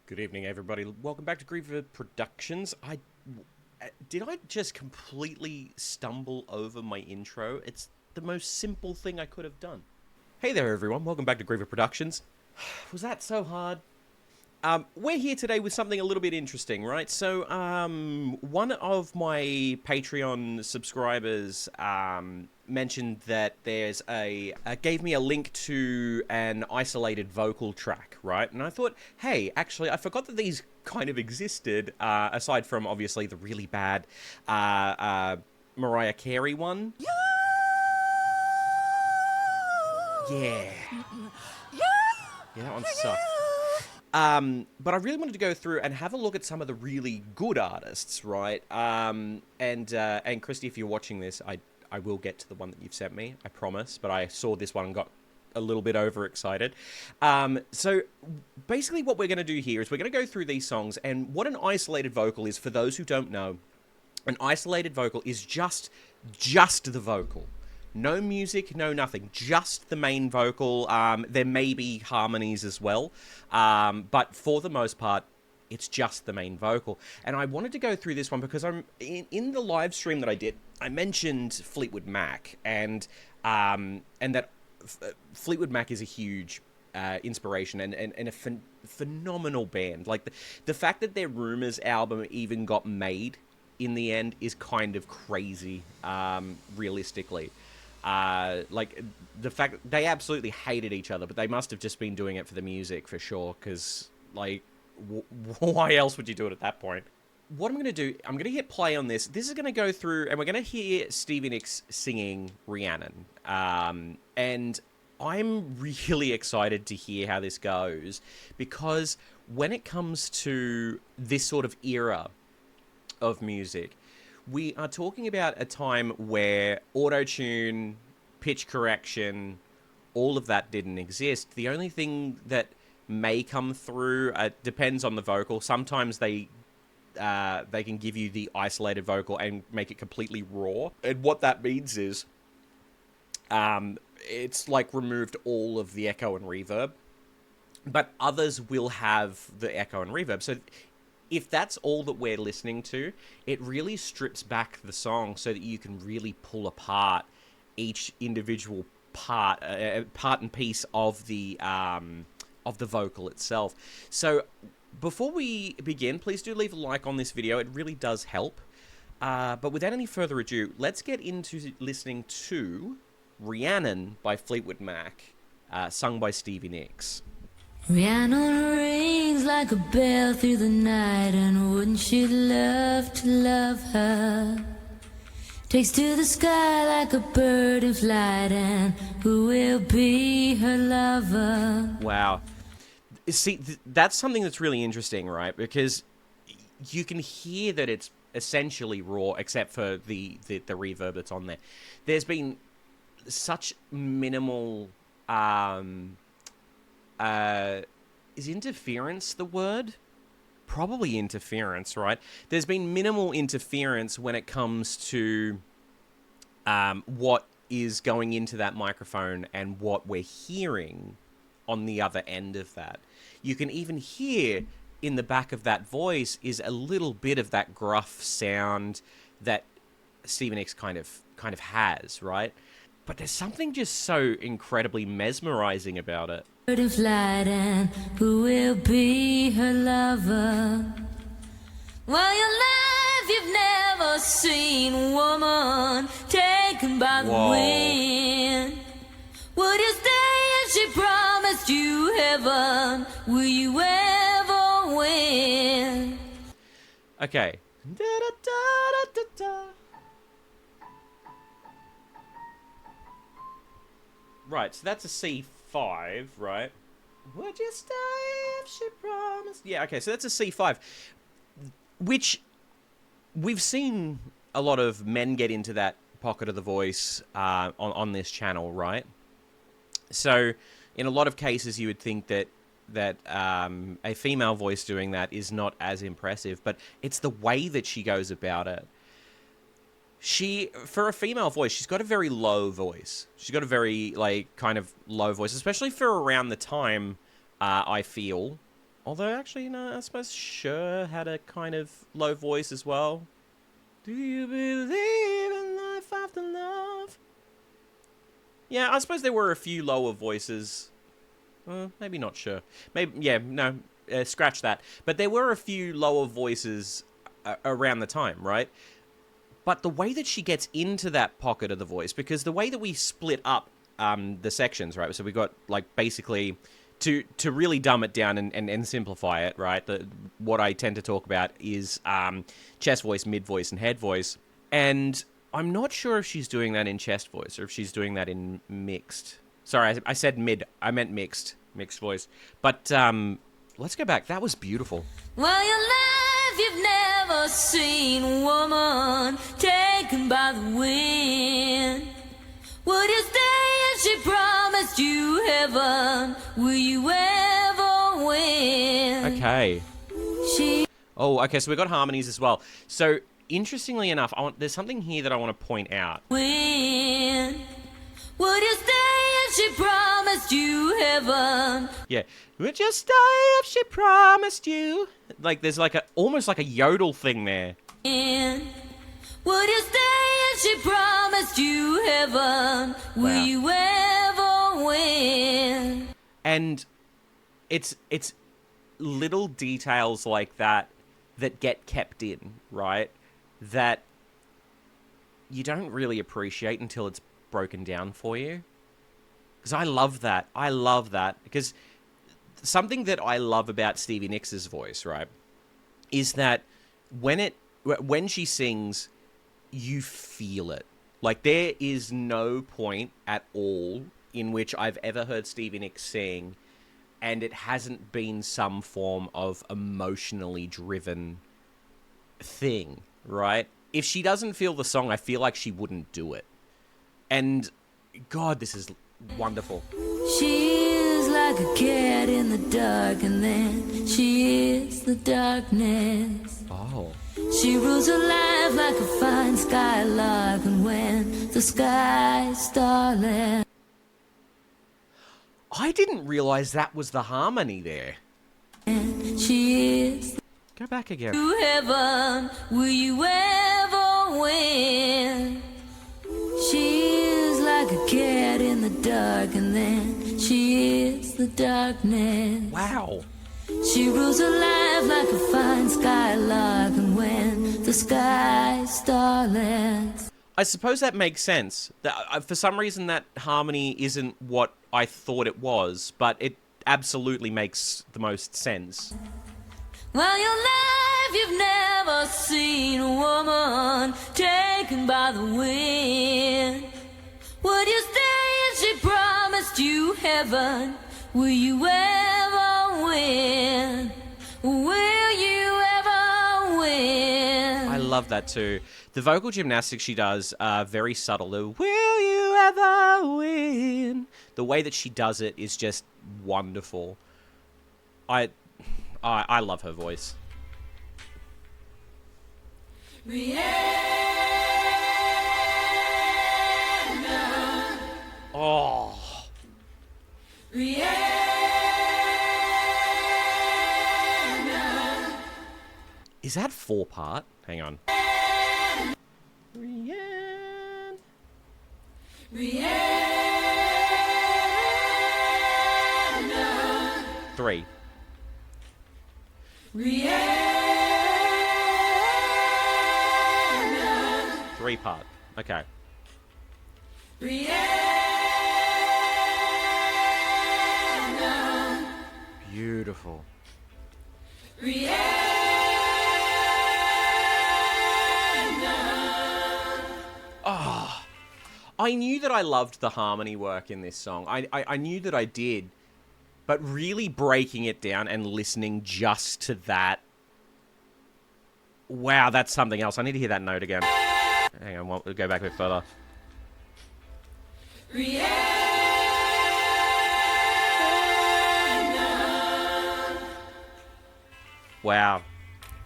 Good evening, everybody. Welcome back to Griever Productions. Did I just completely stumble over my intro? It's the most simple thing I could have done. Hey there, everyone. Welcome back to Griever Productions. Was that so hard? We're here today with something a little bit interesting, right? So, one of my Patreon subscribers mentioned that gave me a link to an isolated vocal track, right? And I thought, hey, actually, I forgot that these kind of existed, aside from obviously the really bad Mariah Carey one. Yeah. Yeah, that one sucked. But I really wanted to go through and have a look at some of the really good artists, right? And Christy, if you're watching this, I will get to the one that you've sent me, I promise. But I saw this one and got a little bit overexcited. So basically what we're going to do here is we're going to go through these songs, and what an isolated vocal is, for those who don't know, an isolated vocal is just the vocal. No music, no nothing. Just the main vocal. There may be harmonies as well. But for the most part, it's just the main vocal. And I wanted to go through this one because I'm in the live stream that I did, I mentioned Fleetwood Mac. And that Fleetwood Mac is a huge inspiration and a phenomenal band. Like, the fact that their Rumours album even got made in the end is kind of crazy, realistically. Like, the fact that they absolutely hated each other, but they must have just been doing it for the music for sure, because, like, why else would you do it at that point? What I'm going to do, I'm going to hit play on this. This is going to go through, and we're going to hear Stevie Nicks singing Rhiannon. And I'm really excited to hear how this goes, because when it comes to this sort of era of music, we are talking about a time where auto-tune, pitch correction, all of that didn't exist. The only thing that may come through depends on the vocal. Sometimes they can give you the isolated vocal and make it completely raw. And what that means is it's like removed all of the echo and reverb. But others will have the echo and reverb. So if that's all that we're listening to, it really strips back the song so that you can really pull apart each individual part and piece of the vocal itself. So before we begin, please do leave a like on this video. It really does help. But without any further ado, let's get into listening to Rhiannon by Fleetwood Mac, sung by Stevie Nicks. Rhiannon rings like a bell through the night, and wouldn't she love to love her? Takes to the sky like a bird in flight, and who will be her lover? Wow. See, that's something that's really interesting, right? Because you can hear that it's essentially raw, except for the reverb that's on there. There's been such minimal... is interference the word? Probably interference, right? There's been minimal interference when it comes to what is going into that microphone and what we're hearing on the other end of that. You can even hear in the back of that voice is a little bit of that gruff sound that Stevie Nicks kind of has, right? But there's something just so incredibly mesmerizing about it. Bird in flight, and who will be her lover? Well, your life, you've never seen a woman taken by the wind. Would you stay if she promised you heaven? Will you ever win? Okay. Da, da, da, da, da. Right, so that's a C5, right? Would you stay if she promised? Yeah, okay, so that's a C5. Which we've seen a lot of men get into that pocket of the voice on this channel, right? So in a lot of cases you would think that a female voice doing that is not as impressive, but it's the way that she goes about it. For a female voice, she's got a very low voice. She's got a very, like, kind of low voice, especially for around the time, I feel, Although, actually, I suppose Cher had a kind of low voice as well. Do you believe in life after love? Yeah, I suppose there were a few lower voices. Maybe not Cher. Maybe, yeah, no, scratch that. But there were a few lower voices around the time, right? But the way that she gets into that pocket of the voice, because the way that we split up the sections, right? So we got, like, basically, to really dumb it down and simplify it, right? What I tend to talk about is chest voice, mid voice, and head voice. And I'm not sure if she's doing that in chest voice or if she's doing that in mixed. Sorry, I said mid. I meant mixed voice. But let's go back. That was beautiful. Well, your life you've never seen, woman, taken by the wind. Would you stay if she promised you heaven? Will you ever win? Okay. Okay, so we got harmonies as well. So, interestingly enough, there's something here that I want to point out. Win. Would you stay if she promised you heaven? Yeah. Would you stay if she promised you? Like, there's like almost like a yodel thing there. Win. Would you stay if she promised you heaven? Will you ever win? And it's little details like that get kept in, right? That you don't really appreciate until it's broken down for you. Because I love that. I love that. Because something that I love about Stevie Nicks' voice, right, is that when she sings, you feel it. Like, there is no point at all in which I've ever heard Stevie Nicks sing and it hasn't been some form of emotionally driven thing, right? If she doesn't feel the song, I feel like she wouldn't do it. And, God, this is wonderful. She is like a cat in the dark, and then she is the darkness. Oh. She rules her life like a fine skylark, and when the sky's starlit. I didn't realize that was the harmony there. And she is. Go back again. To heaven, will you ever win? She is like a cat in the dark, and then she is the darkness. Wow. She rules her life like a fine skylark, and when the sky's starlit. I suppose that makes sense. For some reason, that harmony isn't what I thought it was, but it absolutely makes the most sense. Well, your life you've never seen a woman taken by the wind. Would you stay if she promised you heaven? Will you ever win? Will you ever win? I love that too. The vocal gymnastics she does are very subtle. The will you ever win? The way that she does it is just wonderful. I love her voice. Rhiannon. Oh. Rhiannon. Is that 4-part? Hang on. Rhiannon. Rhiannon. 3. Rhiannon. 3-part. Okay. Rhiannon. Beautiful. Rhiannon. Oh, I knew that I loved the harmony work in this song. I knew that I did. But really breaking it down and listening just to that. Wow, that's something else. I need to hear that note again. Hang on, we'll go back a bit further. Rhiannon. Wow.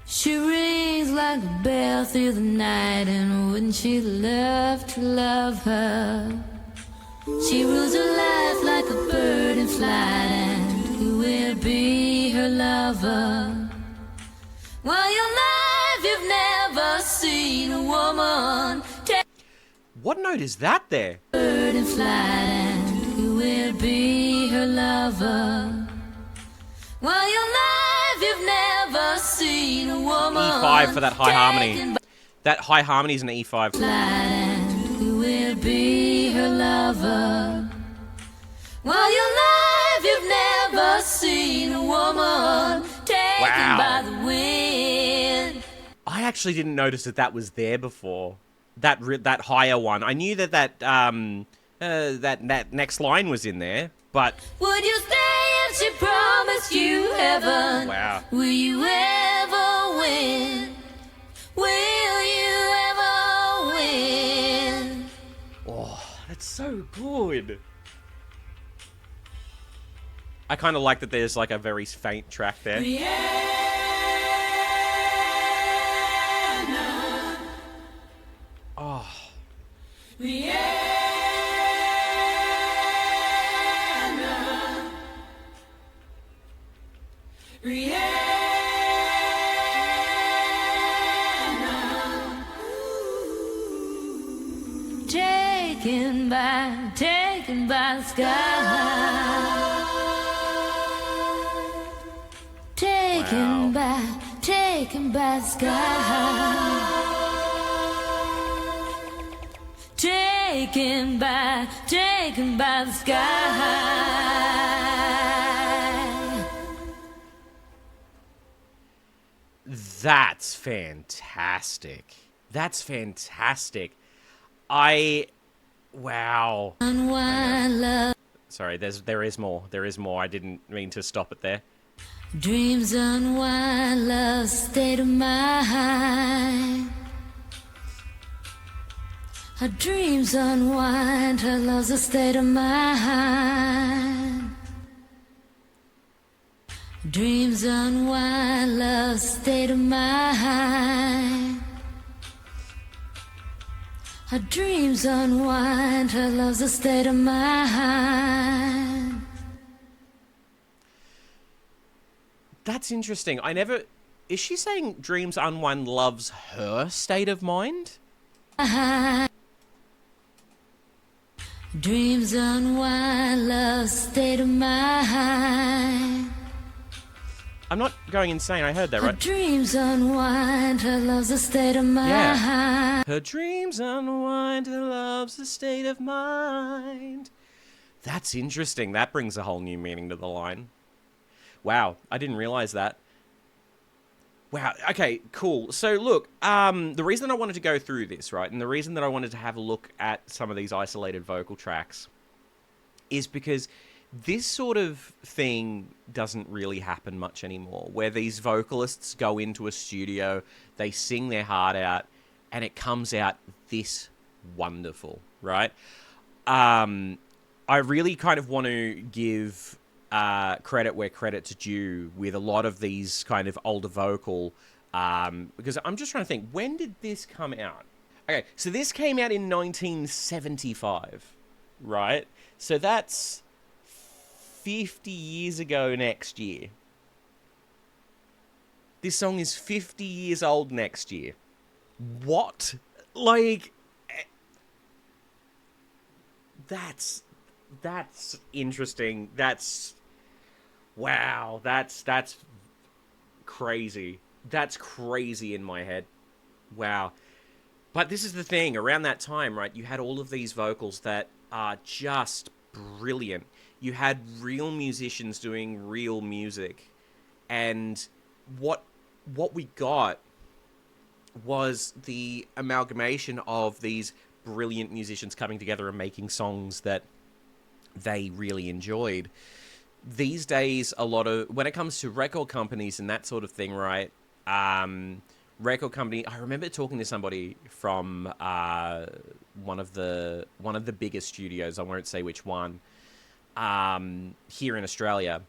She rings like a bell through the night, and wouldn't she love to love her? She rules her life like a bird in flight, and who will be her lover. While your life you've never seen a woman take What note is that there? bird and fly, and who will be her lover? While your life you've never seen a woman E5 for that high harmony. taken by That high harmony is an E5. flight, and who will be her lover? While your life you've never seen a woman taken by the wind. I actually didn't notice that was there before. That higher one. I knew that next line was in there, but Would you stay if she promised you heaven? wow. Will you ever win? Will you ever win? Oh, that's so good. I kind of like that there's like a very faint track there. Oh. Taken by the sky. Taken by the sky. Taken by the sky. That's fantastic. That's fantastic. Wow. Unwind love. Sorry, there is more. There is more. I didn't mean to stop it there. Dreams unwind love state of mind. Her dreams unwind, her love's a state of mind. Dreams unwind, love's a state of mind. Her dreams unwind, her love's a state of mind. That's interesting. Is she saying dreams unwind loves her state of mind? Dreams unwind, love's a state of mind. I'm not going insane. I heard that, Her right? dreams unwind, her love's a state of mind. Yeah. Her dreams unwind, her love's a state of mind. That's interesting. That brings a whole new meaning to the line. Wow, I didn't realize that. Wow, okay, cool. So look, the reason I wanted to go through this, right, and the reason that I wanted to have a look at some of these isolated vocal tracks is because this sort of thing doesn't really happen much anymore, where these vocalists go into a studio, they sing their heart out, and it comes out this wonderful, right? I really kind of want to give credit where credit's due with a lot of these kind of older vocal, because I'm just trying to think, when did this come out? Okay, so this came out in 1975, right? So that's 50 years ago next year. This song is 50 years old next year. What? Like, that's interesting. Wow, that's crazy. That's crazy in my head. Wow. But this is the thing, around that time, right, you had all of these vocals that are just brilliant. You had real musicians doing real music. And what we got was the amalgamation of these brilliant musicians coming together and making songs that they really enjoyed. These days, when it comes to record companies and that sort of thing, right? Record company. I remember talking to somebody from one of the biggest studios. I won't say which one. Here in Australia,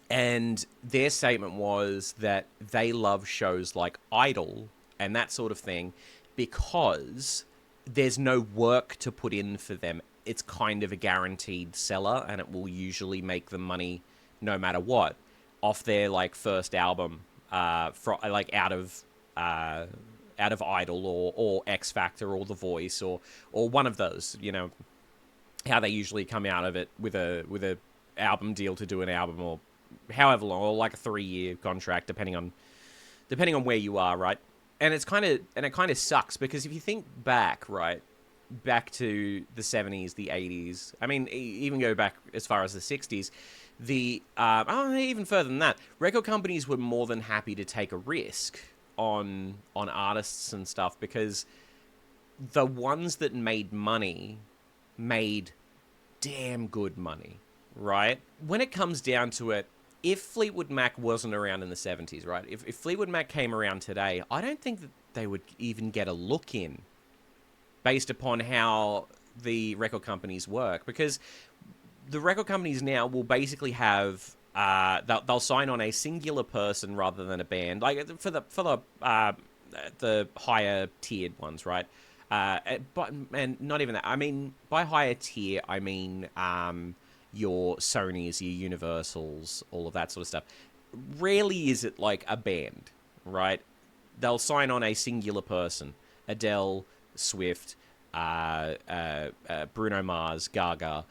and their statement was that they love shows like Idol and that sort of thing because there's no work to put in for them. It's kind of a guaranteed seller, and it will usually make them money no matter what. off their like first album, like out of Idol or X Factor or The Voice or one of those. You know how they usually come out of it with a album deal to do an album, or however long, or like a 3-year contract, depending on where you are, right? And it kind of sucks, because if you think back, right, back to the 70s, the 80s, I mean, even go back as far as the 60s, even further than that, record companies were more than happy to take a risk on artists and stuff, because the ones that made money made damn good money, right? When it comes down to it, if Fleetwood Mac wasn't around in the 70s, right? If Fleetwood Mac came around today, I don't think that they would even get a look in, based upon how the record companies work. Because the record companies now will basically have they'll sign on a singular person rather than a band, like for the higher tiered ones, right? And not even that. I mean, by higher tier, I mean your Sonys, your Universals, all of that sort of stuff. Rarely is it like a band, right? They'll sign on a singular person: Adele, Swift, Bruno Mars, Gaga,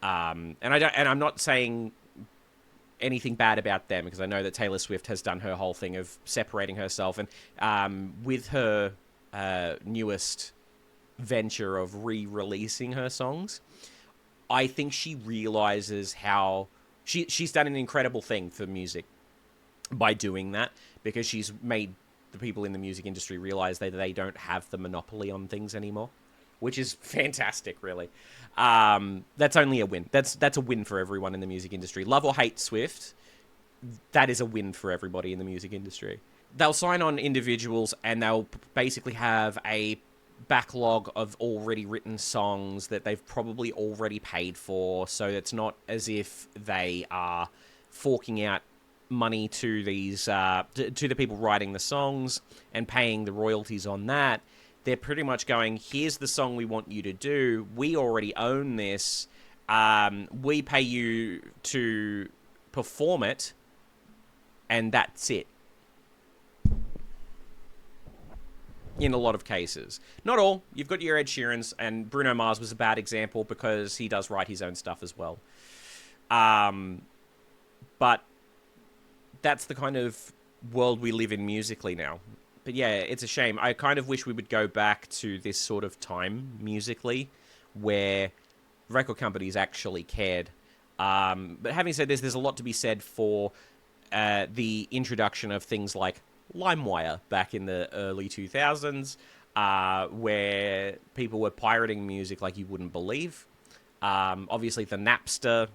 and I'm not saying anything bad about them, because I know that Taylor Swift has done her whole thing of separating herself, and with her newest venture of re-releasing her songs, I think she realizes how she's done an incredible thing for music by doing that, because she's made the people in the music industry realize that they don't have the monopoly on things anymore, which is fantastic, really. That's only a win. That's a win for everyone in the music industry. Love or hate Swift, that is a win for everybody in the music industry. They'll sign on individuals, and they'll basically have a backlog of already written songs that they've probably already paid for, so it's not as if they are forking out money to these to the people writing the songs and paying the royalties on that. They're pretty much going, here's the song we want you to do, we already own this, we pay you to perform it, and that's it. In a lot of cases. Not all. You've got your Ed Sheerans, and Bruno Mars was a bad example because he does write his own stuff as well. But that's the kind of world we live in musically now. But yeah, it's a shame. I kind of wish we would go back to this sort of time musically where record companies actually cared. But having said this, there's a lot to be said for the introduction of things like LimeWire back in the early 2000s, where people were pirating music like you wouldn't believe. Obviously, the Napster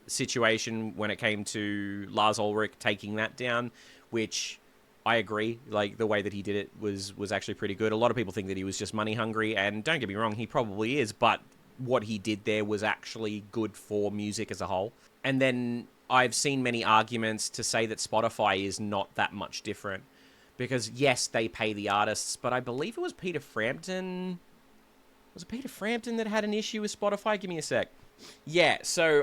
situation when it came to Lars Ulrich taking that down, which I agree, like the way that he did it was actually pretty good. A lot of people think that he was just money hungry, and don't get me wrong, he probably is, but what he did there was actually good for music as a whole. And then I've seen many arguments to say that Spotify is not that much different, because yes, they pay the artists, but I believe it was Peter Frampton. Was it Peter Frampton that had an issue with Spotify? Give me a sec. Yeah, so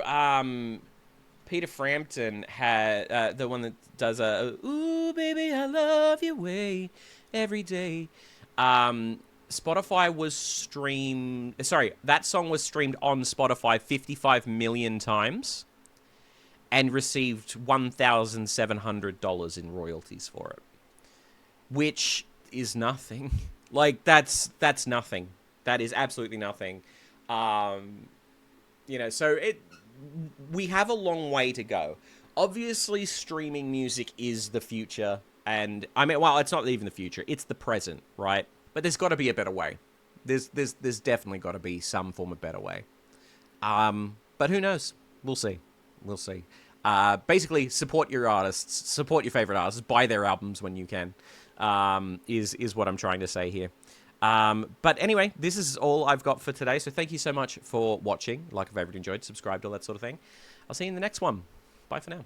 Peter Frampton had the one that does "Ooh Baby I Love You Way Every Day." Spotify was streamed. Sorry, that song was streamed on Spotify 55 million times, and received $1,700 in royalties for it, which is nothing. Like that's nothing. That is absolutely nothing. So we have a long way to go. Obviously, streaming music is the future, and I mean, well, it's not even the future; it's the present, right? But there's got to be a better way. There's definitely got to be some form of better way. But who knows? We'll see. We'll see. Basically, support your artists, support your favorite artists, buy their albums when you can. Is what I'm trying to say here. But anyway, this is all I've got for today. So thank you so much for watching. Like if you've enjoyed, subscribed, all that sort of thing. I'll see you in the next one. Bye for now.